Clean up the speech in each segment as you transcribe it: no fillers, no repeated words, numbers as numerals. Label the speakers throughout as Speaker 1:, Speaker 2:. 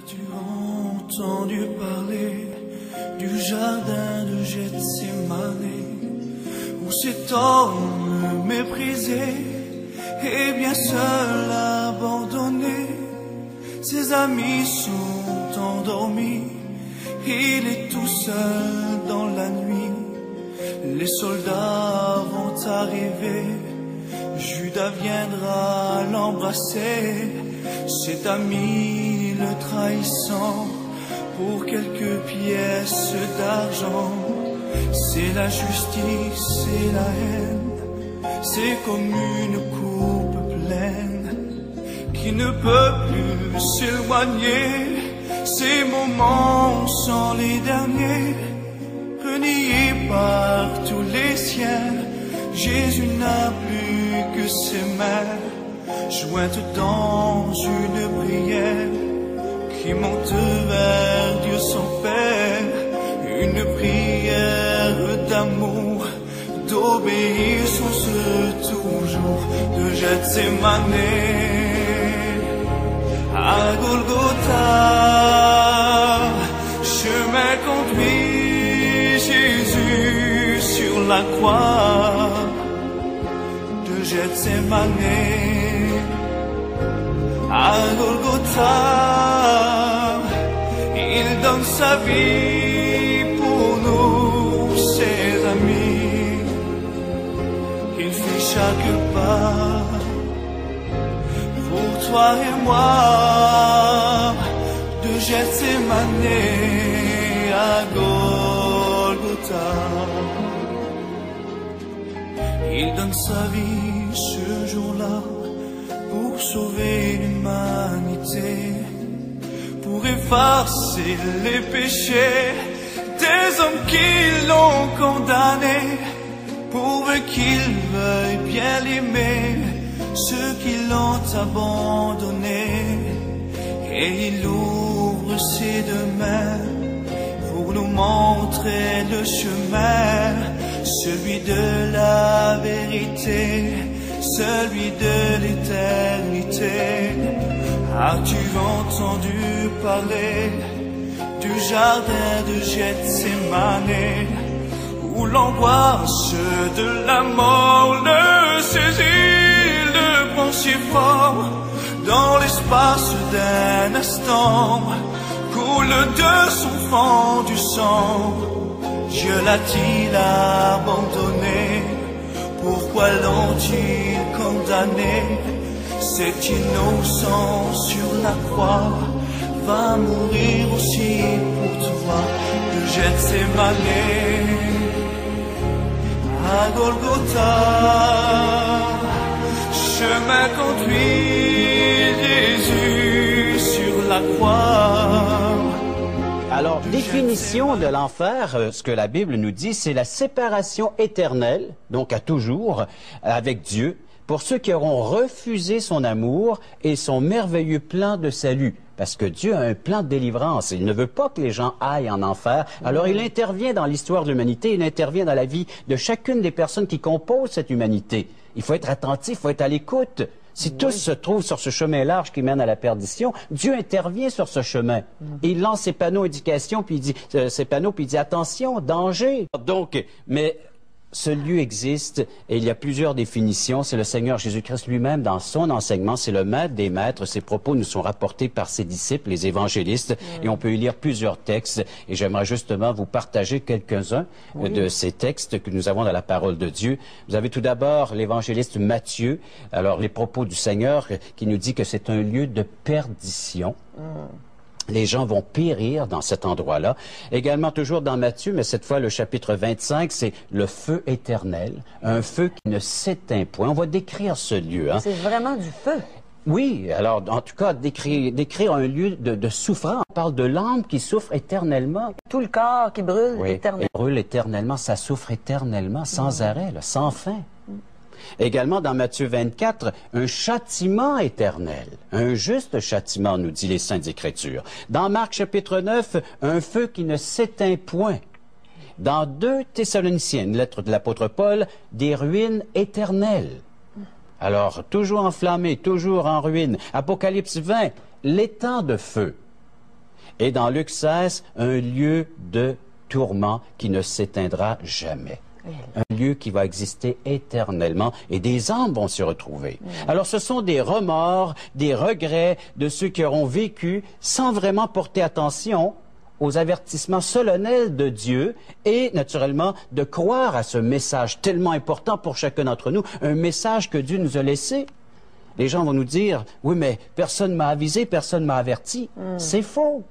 Speaker 1: As-tu entendu parler du jardin de Gethsémani, où cet homme méprisé et bien seul abandonné, ses amis sont endormis, il est tout seul dans la nuit. Les soldats vont arriver, Judas viendra l'embrasser, cet ami le trahissant pour quelques pièces d'argent. C'est la justice et la haine, c'est comme une coupe pleine qui ne peut plus s'éloigner. Ces moments sont les derniers, reniés par tous les siens. Jésus n'a plus que ses mains jointes dans une prière qui monte vers Dieu son Père, une prière d'amour, d'obéissance toujours, de Gethsémani à Golgotha. Chemin conduit Jésus sur la croix de Gethsémani à Golgotha. Il donne sa vie pour nous, ses amis. Il fait chaque pas pour toi et moi, de Gethsémani à Golgotha. Il donne sa vie ce jour-là pour sauver l'humanité, pour effacer les péchés des hommes qui l'ont condamné, pour qu'ils veuillent bien l'aimer, ceux qui l'ont abandonné. Et il ouvre ses deux mains pour nous montrer le chemin, celui de la vérité, celui de l'éternité. As-tu entendu parler du jardin de Gethsémani, où l'angoisse de la mort le saisit, le prend si fort, dans l'espace d'un instant, coule de son front du sang. Dieu l'a-t-il abandonné? Pourquoi l'ont-ils condamné? Cet innocent sur la croix va mourir aussi pour toi, de Gethsémani à Golgotha. Chemin conduit Jésus sur la croix.
Speaker 2: Alors, définition de l'enfer, ce que la Bible nous dit, c'est la séparation éternelle, donc à toujours, avec Dieu, pour ceux qui auront refusé son amour et son merveilleux plan de salut. Parce que Dieu a un plan de délivrance. Il ne veut pas que les gens aillent en enfer. Alors, il intervient dans l'histoire de l'humanité, il intervient dans la vie de chacune des personnes qui composent cette humanité. Il faut être attentif, il faut être à l'écoute. Si tous se trouvent sur ce chemin large qui mène à la perdition, Dieu intervient sur ce chemin. Et il lance ses panneaux d'indication, puis il dit, puis il dit attention, danger. Donc, mais ce lieu existe et il y a plusieurs définitions. C'est le Seigneur Jésus-Christ lui-même dans son enseignement. C'est le maître des maîtres. Ses propos nous sont rapportés par ses disciples, les évangélistes. Et on peut y lire plusieurs textes. Et j'aimerais justement vous partager quelques-uns de ces textes que nous avons dans la parole de Dieu. Vous avez tout d'abord l'évangéliste Matthieu. Alors, les propos du Seigneur qui nous dit que c'est un lieu de perdition. Les gens vont périr dans cet endroit-là. Également, toujours dans Matthieu, mais cette fois, le chapitre 25, c'est le feu éternel, un feu qui ne s'éteint point. On va décrire ce lieu. Hein.
Speaker 3: C'est vraiment du feu.
Speaker 2: Oui, alors, en tout cas, décrire un lieu de souffrance. On parle de l'âme qui souffre éternellement.
Speaker 3: Tout le corps qui brûle éternellement.
Speaker 2: Il brûle éternellement, ça souffre éternellement, sans arrêt, là, sans fin. Également, dans Matthieu 24, un châtiment éternel. Un juste châtiment, nous dit les Saintes Écritures. Dans Marc chapitre 9, un feu qui ne s'éteint point. Dans 2 Thessaloniciens, une lettre de l'apôtre Paul, des ruines éternelles. Alors, toujours enflammé, toujours en ruine. Apocalypse 20, l'étang de feu. Et dans Luc 16, un lieu de tourment qui ne s'éteindra jamais. Un lieu qui va exister éternellement et des âmes vont s'y retrouver. Alors ce sont des remords, des regrets de ceux qui auront vécu sans vraiment porter attention aux avertissements solennels de Dieu et naturellement de croire à ce message tellement important pour chacun d'entre nous, un message que Dieu nous a laissé. Les gens vont nous dire, oui mais personne ne m'a avisé, personne ne m'a averti. C'est faux.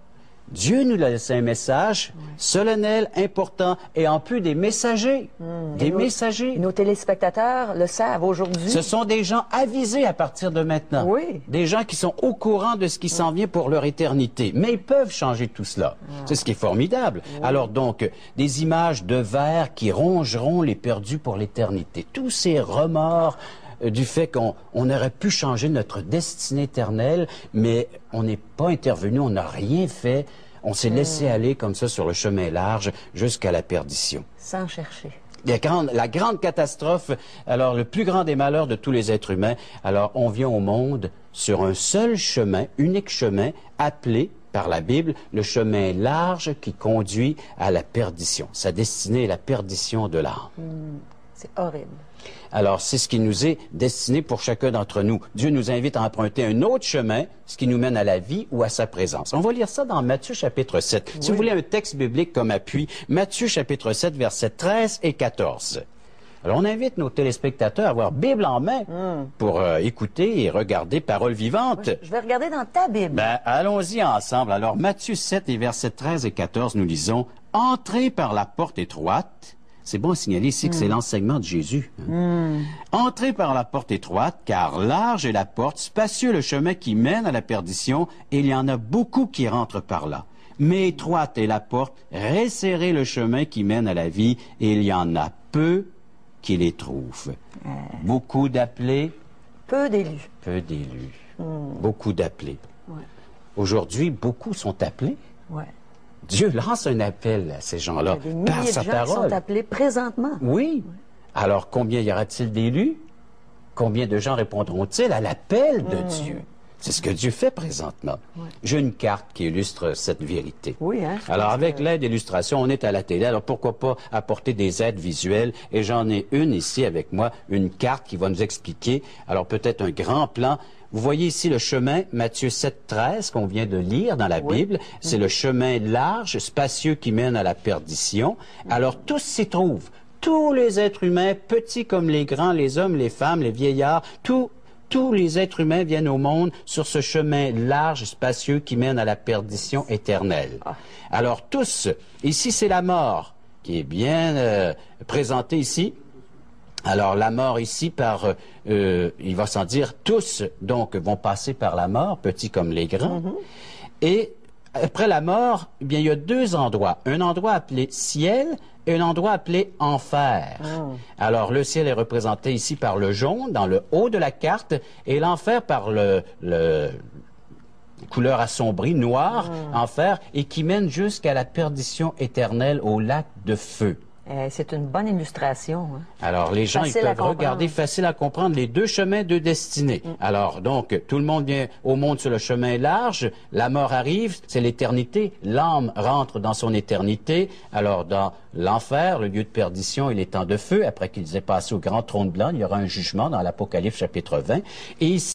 Speaker 2: Dieu nous a laissé un message solennel, important, et en plus des messagers. Des messagers.
Speaker 3: Nos téléspectateurs le savent aujourd'hui.
Speaker 2: Ce sont des gens avisés à partir de maintenant.
Speaker 3: Oui.
Speaker 2: Des gens qui sont au courant de ce qui s'en vient pour leur éternité. Mais ils peuvent changer tout cela. C'est ce qui est formidable. Alors donc, des images de vers qui rongeront les perdus pour l'éternité. Tous ces remords du fait qu'on aurait pu changer notre destinée éternelle, mais on n'est pas intervenu, on n'a rien fait. On s'est laissé aller comme ça sur le chemin large jusqu'à la perdition.
Speaker 3: Sans chercher.
Speaker 2: La grande catastrophe, alors le plus grand des malheurs de tous les êtres humains, alors on vient au monde sur un seul chemin, unique chemin, appelé par la Bible, le chemin large qui conduit à la perdition. Sa destinée est la perdition de l'âme.
Speaker 3: C'est horrible.
Speaker 2: Alors, c'est ce qui nous est destiné pour chacun d'entre nous. Dieu nous invite à emprunter un autre chemin, ce qui nous mène à la vie ou à sa présence. On va lire ça dans Matthieu chapitre 7. Si vous voulez un texte biblique comme appui, Matthieu chapitre 7, versets 13 et 14. Alors, on invite nos téléspectateurs à avoir Bible en main pour écouter et regarder Parole vivante.
Speaker 3: Je vais regarder dans ta Bible.
Speaker 2: Ben, allons-y ensemble. Alors, Matthieu 7 et versets 13 et 14, nous lisons « Entrez par la porte étroite ». C'est bon à signaler ici que c'est l'enseignement de Jésus. Entrez par la porte étroite, car large est la porte, spacieux le chemin qui mène à la perdition, et il y en a beaucoup qui rentrent par là. Mais étroite est la porte, resserrez le chemin qui mène à la vie, et il y en a peu qui les trouvent. Beaucoup d'appelés.
Speaker 3: Peu d'élus.
Speaker 2: Peu d'élus. Beaucoup d'appelés. Aujourd'hui, beaucoup sont appelés. Dieu lance un appel à ces gens-là par sa parole.
Speaker 3: Des milliers de gens qui sont appelés présentement.
Speaker 2: Oui. Alors, combien y aura-t-il d'élus? Combien de gens répondront-ils à l'appel de Dieu? C'est ce que Dieu fait présentement. J'ai une carte qui illustre cette vérité.
Speaker 3: Oui, hein?
Speaker 2: Alors, avec l'aide d'illustration, on est à la télé. Alors, pourquoi pas apporter des aides visuelles? Et j'en ai une ici avec moi, une carte qui va nous expliquer, alors peut-être un grand plan. Vous voyez ici le chemin, Matthieu 7, 13, qu'on vient de lire dans la Bible. C'est le chemin large, spacieux qui mène à la perdition. Alors, tous s'y trouvent. Tous les êtres humains, petits comme les grands, les hommes, les femmes, les vieillards, tous les êtres humains viennent au monde sur ce chemin large, spacieux qui mène à la perdition éternelle. Alors, tous, ici, c'est la mort qui est bien présentée ici. Alors, la mort ici, il va s'en dire, tous, donc, vont passer par la mort, petits comme les grands. Et après la mort, eh bien, il y a deux endroits. Un endroit appelé ciel et un endroit appelé enfer. Alors, le ciel est représenté ici par le jaune, dans le haut de la carte, et l'enfer par le couleur assombrie, noir, enfer, et qui mène jusqu'à la perdition éternelle au lac de feu.
Speaker 3: C'est une bonne illustration. Hein?
Speaker 2: Alors, les gens, ils peuvent regarder, facile à comprendre, les deux chemins, deux destinées. Alors, donc, tout le monde vient au monde sur le chemin large, la mort arrive, c'est l'éternité, l'âme rentre dans son éternité. Alors, dans l'enfer, le lieu de perdition, il est temps de feu, après qu'ils aient passé au grand trône blanc, il y aura un jugement dans l'Apocalypse chapitre 20. Et ici,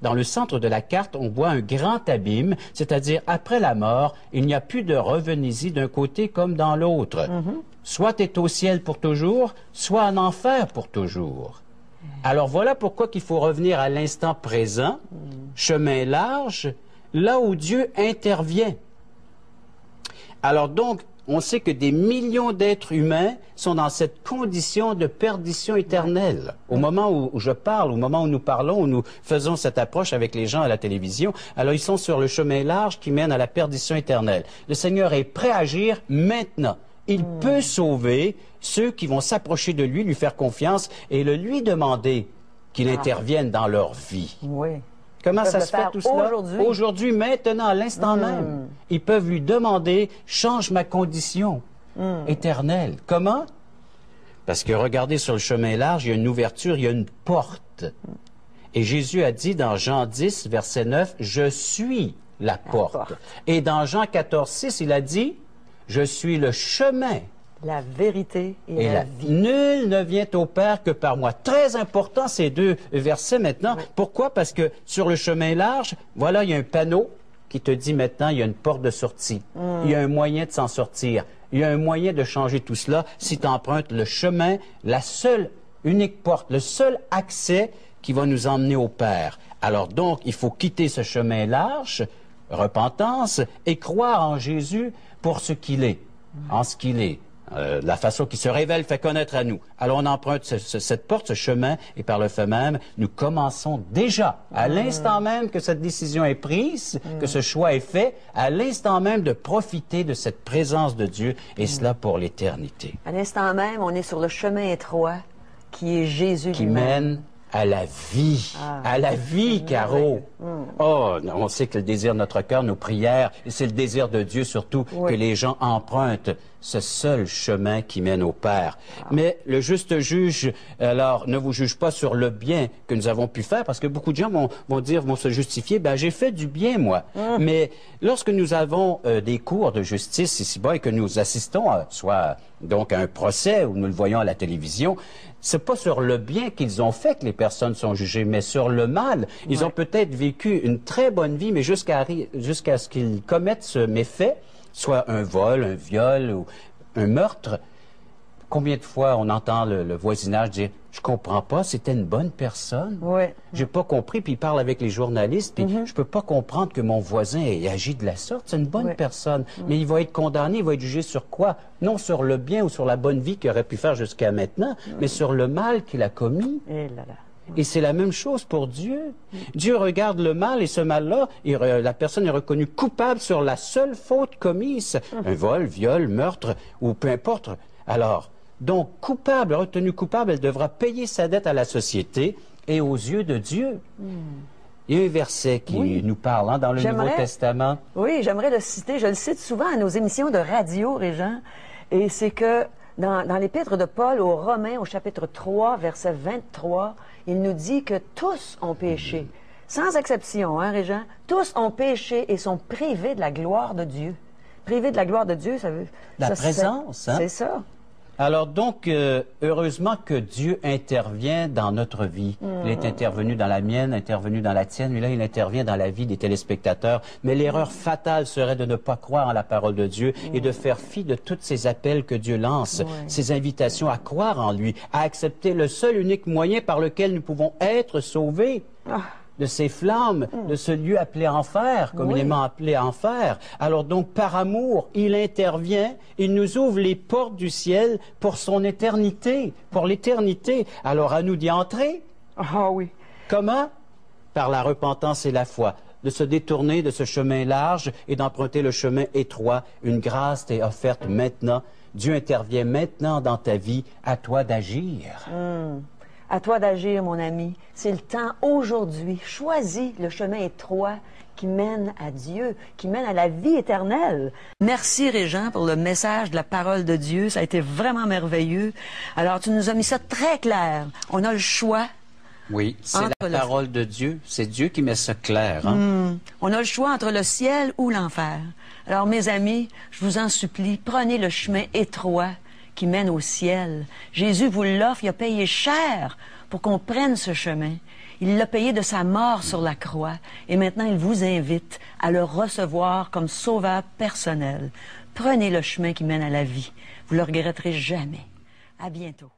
Speaker 2: dans le centre de la carte, on voit un grand abîme, c'est-à-dire après la mort, il n'y a plus de revenez-y d'un côté comme dans l'autre. Soit tu es au ciel pour toujours, soit en enfer pour toujours. Alors voilà pourquoi qu'il faut revenir à l'instant présent, chemin large, là où Dieu intervient. Alors donc, on sait que des millions d'êtres humains sont dans cette condition de perdition éternelle. Au moment où je parle, au moment où nous parlons, où nous faisons cette approche avec les gens à la télévision, alors ils sont sur le chemin large qui mène à la perdition éternelle. Le Seigneur est prêt à agir maintenant. Il peut sauver ceux qui vont s'approcher de lui, lui faire confiance et le lui demander qu'il intervienne dans leur vie. Comment ça se fait tout cela? Aujourd'hui, maintenant, à l'instant même. Ils peuvent lui demander, change ma condition éternelle. Comment? Parce que regardez sur le chemin large, il y a une ouverture, il y a une porte. Et Jésus a dit dans Jean 10, verset 9, « Je suis la porte. » Et dans Jean 14, 6, il a dit, « Je suis le chemin. »
Speaker 3: La vérité et la vie.
Speaker 2: Nul ne vient au Père que par moi. Très important ces deux versets maintenant. Oui. Pourquoi? Parce que sur le chemin large, voilà, il y a un panneau qui te dit maintenant, il y a une porte de sortie. Il y a un moyen de s'en sortir. Il y a un moyen de changer tout cela si tu empruntes le chemin, la seule, unique porte, le seul accès qui va nous emmener au Père. Alors donc, il faut quitter ce chemin large, repentance, et croire en Jésus pour ce qu'il est, en ce qu'il est. La façon qui se révèle fait connaître à nous. Alors on emprunte cette porte, ce chemin, et par le fait même, nous commençons déjà, à l'instant même que cette décision est prise, que ce choix est fait, à l'instant même de profiter de cette présence de Dieu, et cela pour l'éternité.
Speaker 3: À l'instant même, on est sur le chemin étroit qui est Jésus
Speaker 2: qui
Speaker 3: lui-même.
Speaker 2: Mène à la vie, Caro. Oh, on sait que le désir de notre cœur, nos prières, et c'est le désir de Dieu surtout, que les gens empruntent ce seul chemin qui mène au Père. Mais le juste juge, alors, ne vous juge pas sur le bien que nous avons pu faire, parce que beaucoup de gens vont se justifier, ben j'ai fait du bien, moi. Mais lorsque nous avons des cours de justice ici-bas et que nous assistons, soit donc à un procès ou nous le voyons à la télévision, c'est pas sur le bien qu'ils ont fait que les personnes sont jugées, mais sur le mal. Ils ont peut-être vécu une très bonne vie, mais jusqu'à ce qu'ils commettent ce méfait, soit un vol, un viol ou un meurtre. Combien de fois on entend le voisinage dire « Je comprends pas, c'était une bonne personne. J'ai pas compris. » Puis il parle avec les journalistes, puis je peux pas comprendre que mon voisin ait agi de la sorte. C'est une bonne personne. Mais il va être condamné, il va être jugé sur quoi? Non sur le bien ou sur la bonne vie qu'il aurait pu faire jusqu'à maintenant, mais sur le mal qu'il a commis. Et c'est la même chose pour Dieu. Dieu regarde le mal et ce mal-là, la personne est reconnue coupable sur la seule faute commise. Un vol, viol, meurtre ou peu importe. Alors, donc coupable, retenue coupable, elle devra payer sa dette à la société et aux yeux de Dieu. Il y a un verset qui nous parle dans le Nouveau Testament.
Speaker 3: Oui, j'aimerais le citer. Je le cite souvent à nos émissions de radio, Régent. Et c'est que dans l'épître de Paul aux Romains, au chapitre 3, verset 23, il nous dit que tous ont péché. Sans exception, hein, Régent? Tous ont péché et sont privés de la gloire de Dieu. Privés de la gloire de Dieu, ça veut...
Speaker 2: La présence, hein?
Speaker 3: C'est ça.
Speaker 2: Alors donc, heureusement que Dieu intervient dans notre vie. Il est intervenu dans la mienne, intervenu dans la tienne, mais là, il intervient dans la vie des téléspectateurs. Mais l'erreur fatale serait de ne pas croire en la parole de Dieu et de faire fi de tous ces appels que Dieu lance, ces invitations à croire en lui, à accepter le seul unique moyen par lequel nous pouvons être sauvés. De ces flammes, de ce lieu appelé enfer, communément appelé enfer. Alors donc, par amour, il intervient, il nous ouvre les portes du ciel pour son éternité, pour l'éternité. Alors à nous d'y entrer. Comment? Par la repentance et la foi. De se détourner de ce chemin large et d'emprunter le chemin étroit. Une grâce t'est offerte maintenant. Dieu intervient maintenant dans ta vie. À toi d'agir.
Speaker 3: À toi d'agir, mon ami. C'est le temps aujourd'hui. Choisis le chemin étroit qui mène à Dieu, qui mène à la vie éternelle. Merci, Régent, pour le message de la parole de Dieu. Ça a été vraiment merveilleux. Alors, tu nous as mis ça très clair. On a le choix.
Speaker 2: Oui, c'est la parole de Dieu. C'est Dieu qui met ça clair.
Speaker 3: On a le choix entre le ciel ou l'enfer. Alors, mes amis, je vous en supplie, prenez le chemin étroit qui mène au ciel. Jésus vous l'offre, il a payé cher pour qu'on prenne ce chemin. Il l'a payé de sa mort sur la croix et maintenant il vous invite à le recevoir comme sauveur personnel. Prenez le chemin qui mène à la vie. Vous ne le regretterez jamais. À bientôt.